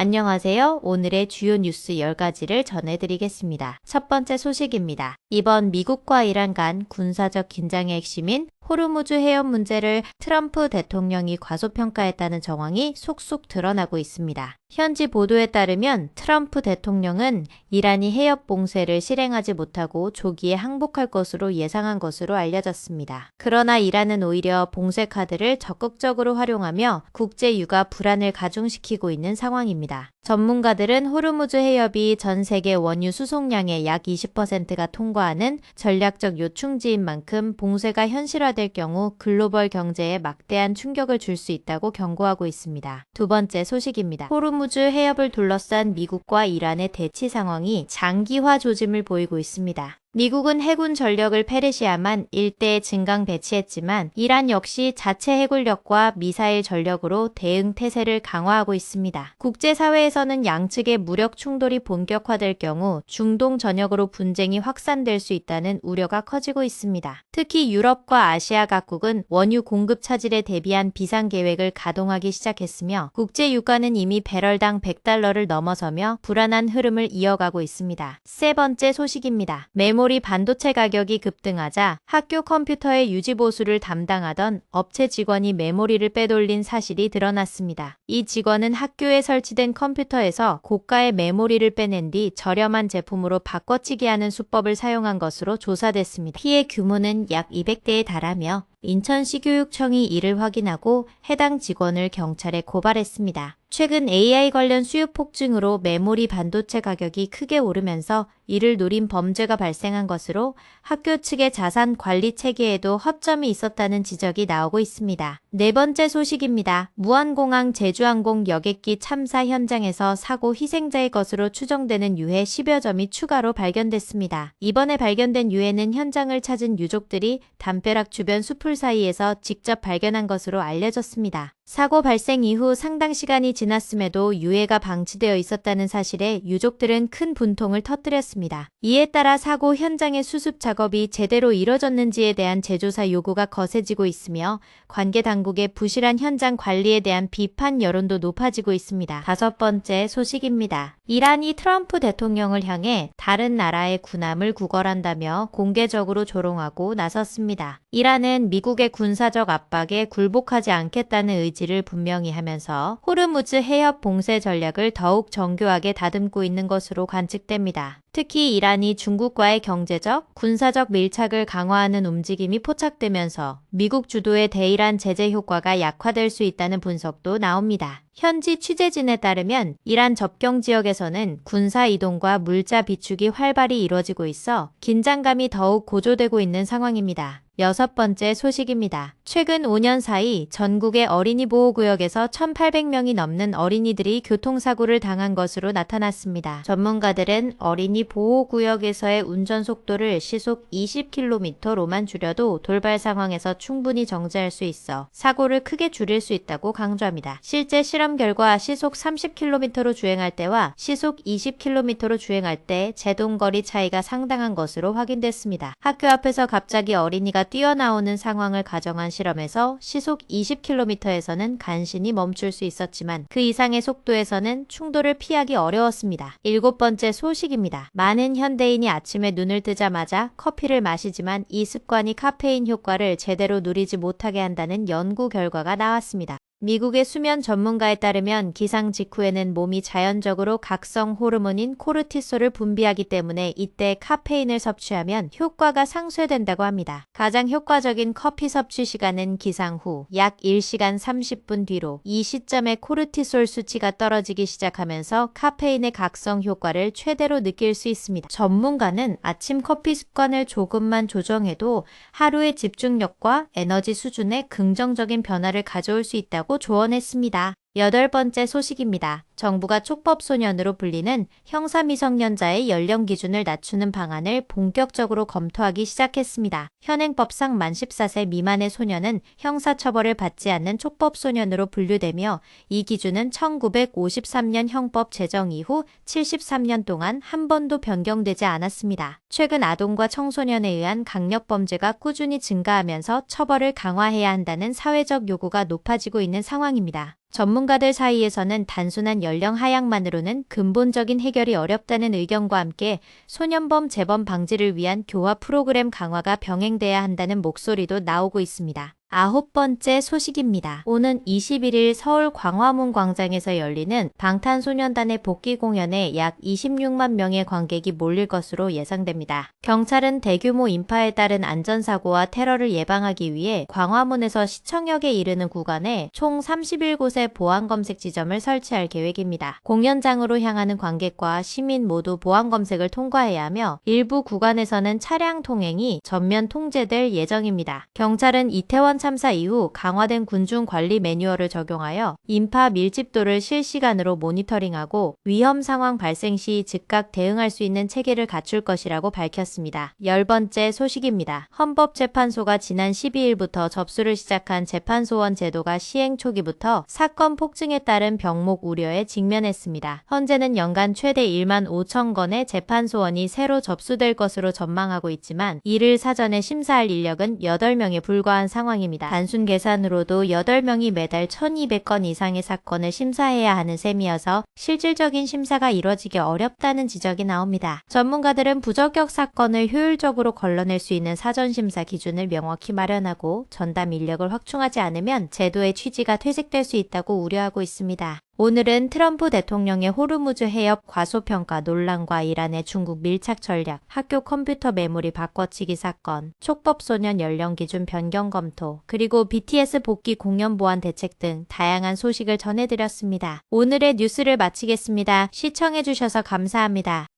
안녕하세요. 오늘의 주요 뉴스 10가지를 전해드리겠습니다. 첫 번째 소식입니다. 이번 미국과 이란 간 군사적 긴장의 핵심인 호르무즈 해협 문제를 트럼프 대통령이 과소평가했다는 정황이 속속 드러나고 있습니다. 현지 보도에 따르면 트럼프 대통령은 이란이 해협 봉쇄를 실행하지 못하고 조기에 항복할 것으로 예상한 것으로 알려졌습니다. 그러나 이란은 오히려 봉쇄 카드를 적극적으로 활용하며 국제 유가 불안을 가중시키고 있는 상황입니다. 전문가들은 호르무즈 해협이 전 세계 원유 수송량의 약 20%가 통과하는 전략적 요충지인 만큼 봉쇄가 현실화될 경우 글로벌 경제에 막대한 충격을 줄 수 있다고 경고하고 있습니다. 두 번째 소식입니다. 호르무즈 해협을 둘러싼 미국과 이란의 대치 상황이 장기화 조짐을 보이고 있습니다. 미국은 해군 전력을 페르시아만 일대에 증강 배치했지만 이란 역시 자체 해군력과 미사일 전력으로 대응 태세를 강화하고 있습니다. 국제사회에서는 양측의 무력 충돌이 본격화될 경우 중동 전역으로 분쟁이 확산될 수 있다는 우려가 커지고 있습니다. 특히 유럽과 아시아 각국은 원유 공급 차질에 대비한 비상계획을 가동하기 시작했으며 국제 유가는 이미 배럴당 $100를 넘어서며 불안한 흐름을 이어가고 있습니다. 세 번째 소식입니다. 메모리 반도체 가격이 급등하자 학교 컴퓨터의 유지보수를 담당하던 업체 직원이 메모리를 빼돌린 사실이 드러났습니다. 이 직원은 학교에 설치된 컴퓨터에서 고가의 메모리를 빼낸 뒤 저렴한 제품으로 바꿔치기 하는 수법을 사용한 것으로 조사됐습니다. 피해 규모는 약 200대에 달하며 인천시 교육청이 이를 확인하고 해당 직원을 경찰에 고발했습니다. 최근 AI 관련 수요 폭증으로 메모리 반도체 가격이 크게 오르면서 이를 노린 범죄가 발생한 것으로 학교 측의 자산 관리 체계에도 허점이 있었다는 지적이 나오고 있습니다. 네 번째 소식입니다. 무안공항 제주항공 여객기 참사 현장에서 사고 희생자의 것으로 추정되는 유해 10여 점이 추가로 발견됐습니다. 이번에 발견된 유해는 현장을 찾은 유족들이 담벼락 주변 수풀 사이에서 직접 발견한 것으로 알려졌습니다. 사고 발생 이후 상당 시간이 지났음에도 유해가 방치되어 있었다는 사실에 유족들은 큰 분통을 터뜨렸습니다. 이에 따라 사고 현장의 수습 작업이 제대로 이뤄졌는지에 대한 재조사 요구가 거세지고 있으며 관계 당국의 부실한 현장 관리에 대한 비판 여론도 높아지고 있습니다. 다섯 번째 소식입니다. 이란이 트럼프 대통령을 향해 다른 나라의 군함을 구걸한다며 공개적으로 조롱하고 나섰습니다. 이란은 미국의 군사적 압박에 굴복하지 않겠다는 의지를 분명히 하면서 호르무즈 해협 봉쇄 전략을 더욱 정교하게 다듬고 있는 것으로 관측됩니다. 특히 이란이 중국과의 경제적, 군사적 밀착을 강화하는 움직임이 포착되면서 미국 주도의 대이란 제재 효과가 약화될 수 있다는 분석도 나옵니다. 현지 취재진에 따르면 이란 접경 지역에서는 군사 이동과 물자 비축이 활발히 이루어지고 있어 긴장감이 더욱 고조되고 있는 상황입니다. 여섯 번째 소식입니다. 최근 5년 사이 전국의 어린이 보호구역에서 1,800명이 넘는 어린이들이 교통사고를 당한 것으로 나타났습니다. 전문가들은 어린이 보호구역에서의 운전 속도를 시속 20km로만 줄여도 돌발 상황에서 충분히 정지할 수 있어 사고를 크게 줄일 수 있다고 강조합니다. 실제 실험 결과 시속 30km로 주행할 때와 시속 20km로 주행할 때 제동거리 차이가 상당한 것으로 확인됐습니다. 학교 앞에서 갑자기 어린이가 뛰어나오는 상황을 가정한 실험에서 시속 20km에서는 간신히 멈출 수 있었지만 그 이상의 속도에서는 충돌을 피하기 어려웠습니다. 일곱 번째 소식입니다. 많은 현대인이 아침에 눈을 뜨자마자 커피를 마시지만 이 습관이 카페인 효과를 제대로 누리지 못하게 한다는 연구 결과가 나왔습니다. 미국의 수면 전문가에 따르면 기상 직후에는 몸이 자연적으로 각성 호르몬인 코르티솔을 분비하기 때문에 이때 카페인을 섭취하면 효과가 상쇄된다고 합니다. 가장 효과적인 커피 섭취 시간은 기상 후 약 1시간 30분 뒤로 이 시점에 코르티솔 수치가 떨어지기 시작하면서 카페인의 각성 효과를 최대로 느낄 수 있습니다. 전문가는 아침 커피 습관을 조금만 조정해도 하루의 집중력과 에너지 수준에 긍정적인 변화를 가져올 수 있다고 조언했습니다. 여덟 번째 소식입니다. 정부가 촉법소년으로 불리는 형사미성년자의 연령 기준을 낮추는 방안을 본격적으로 검토하기 시작했습니다. 현행법상 만 14세 미만의 소년은 형사처벌을 받지 않는 촉법소년으로 분류되며 이 기준은 1953년 형법 제정 이후 73년 동안 한 번도 변경되지 않았습니다. 최근 아동과 청소년에 의한 강력범죄가 꾸준히 증가하면서 처벌을 강화해야 한다는 사회적 요구가 높아지고 있는 상황입니다. 전문가들 사이에서는 단순한 연령 하향만으로는 근본적인 해결이 어렵다는 의견과 함께 소년범 재범 방지를 위한 교화 프로그램 강화가 병행돼야 한다는 목소리도 나오고 있습니다. 9번째 소식입니다. 오는 21일 서울 광화문 광장에서 열리는 방탄소년단의 복귀 공연에 약 26만 명의 관객이 몰릴 것으로 예상됩니다. 경찰은 대규모 인파에 따른 안전사고와 테러를 예방하기 위해 광화문에서 시청역에 이르는 구간에 총 31곳의 보안검색 지점을 설치할 계획입니다. 공연장으로 향하는 관객과 시민 모두 보안검색을 통과해야 하며 일부 구간에서는 차량 통행이 전면 통제될 예정입니다. 경찰은 이태원 참사 이후 강화된 군중 관리 매뉴얼을 적용하여 인파 밀집도를 실시간으로 모니터링하고 위험 상황 발생 시 즉각 대응할 수 있는 체계를 갖출 것이라고 밝혔습니다. 10번째 소식입니다. 헌법재판소가 지난 12일부터 접수를 시작한 재판소원 제도가 시행 초기부터 사건 폭증에 따른 병목 우려에 직면했습니다. 현재는 연간 최대 1만 5천 건의 재판소원이 새로 접수될 것으로 전망하고 있지만 이를 사전에 심사할 인력은 8명에 불과한 상황입니다. 단순 계산으로도 8명이 매달 1200건 이상의 사건을 심사해야 하는 셈이어서 실질적인 심사가 이뤄지기 어렵다는 지적이 나옵니다. 전문가들은 부적격 사건을 효율적으로 걸러낼 수 있는 사전심사 기준을 명확히 마련하고 전담 인력을 확충하지 않으면 제도의 취지가 퇴색될 수 있다고 우려하고 있습니다. 오늘은 트럼프 대통령의 호르무즈 해협 과소평가 논란과 이란의 중국 밀착 전략, 학교 컴퓨터 메모리 바꿔치기 사건, 촉법소년 연령 기준 변경 검토, 그리고 BTS 복귀 공연 보안 대책 등 다양한 소식을 전해드렸습니다. 오늘의 뉴스를 마치겠습니다. 시청해주셔서 감사합니다.